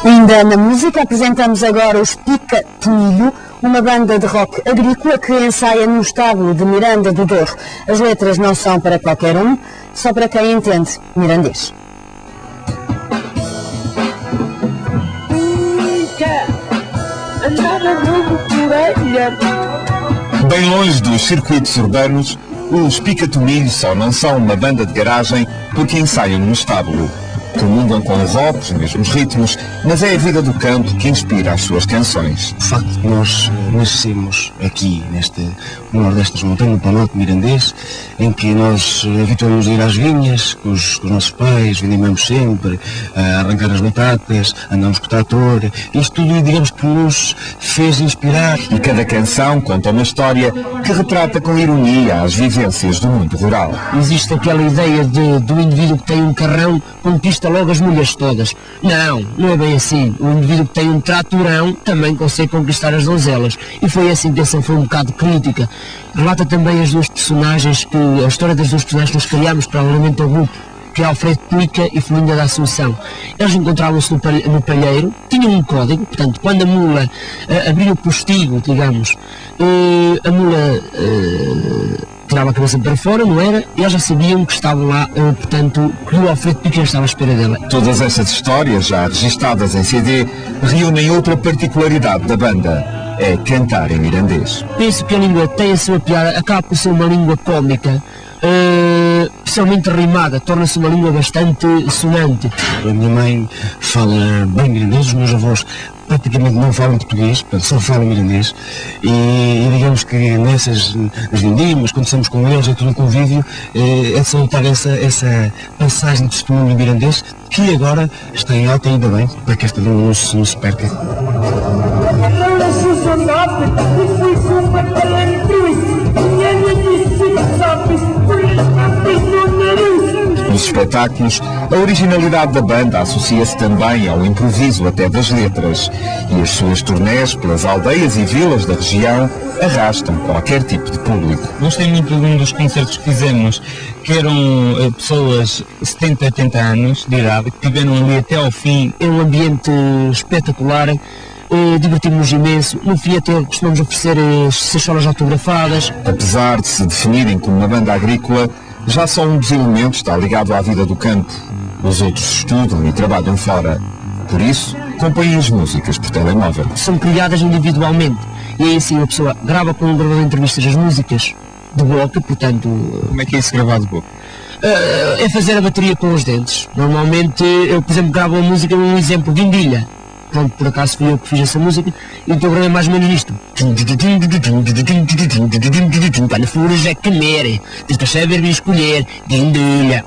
Ainda na música, apresentamos agora os Pica Tomilho, uma banda de rock agrícola que ensaia no estábulo de Miranda do Douro. As letras não são para qualquer um, só para quem entende mirandês. Bem longe dos circuitos urbanos, os Pica Tomilho só não são uma banda de garagem porque ensaiam no estábulo. Comungam com o rock, os mesmos ritmos, mas é a vida do campo que inspira as suas canções. O facto de nós nascemos aqui, no nordeste das montanhas, no Planalto Mirandês, em que nós habituamos a ir às vinhas com os nossos pais, vendemos sempre, a arrancar as batatas, andamos com o trator, isto tudo, digamos, que nos fez inspirar. E cada canção conta uma história que retrata com ironia as vivências do mundo rural. Existe aquela ideia do indivíduo que tem um carrão, conquista logo as mulheres todas. Não é bem assim. O indivíduo que tem um tratorão também consegue conquistar as donzelas. E foi essa a intenção, foi um bocado crítica. Relata também as duas personagens, a história das duas personagens que nós criámos para o Alimento ao Grupo, que é Alfredo Puica e Felinda da Assunção. Eles encontravam-se no palheiro, tinham um código, portanto, quando a mula abria o postigo, digamos, a mula tirava a cabeça para fora, não era? E eles já sabiam que estavam lá, portanto, que o Alfredo Puica estava à espera dela. Todas estas histórias, já registadas em CD, reúnem outra particularidade da banda. É cantar em mirandês. Penso que a língua tem a sua piada, acaba por ser uma língua cómica, especialmente rimada, torna-se uma língua bastante sonante. A minha mãe fala bem mirandês, os meus avós praticamente não falam português, portanto só falam mirandês, e digamos que nessas vindimas, quando estamos com eles, em todo o convívio, é de salutar essa passagem de testemunho mirandês, que agora está em alta, ainda bem, para que esta não se perca. Nos espetáculos, a originalidade da banda associa-se também ao improviso até das letras, e as suas turnés pelas aldeias e vilas da região arrastam qualquer tipo de público. Gostei muito de um dos concertos que fizemos, que eram pessoas de 70, 80 anos de idade, que tiveram ali até ao fim. É um ambiente espetacular. Divertimos-nos imenso. No fim até costumamos oferecer 6 horas autografadas. Apesar de se definirem como uma banda agrícola, já só um dos elementos está ligado à vida do campo. Os outros estudam e trabalham fora. Por isso, compõem as músicas por telemóvel. São criadas individualmente. E aí assim a pessoa grava com um gravador de entrevistas as músicas de boca, portanto... Como é que é isso gravado de boca? É fazer a bateria com os dentes. Normalmente eu, por exemplo, gravo a música, um exemplo, Guindilha. Pronto, por acaso fui eu que fiz essa música, e então gravei mais ou menos isto. Quando fores a comer, tens para saber escolher, Guindilha.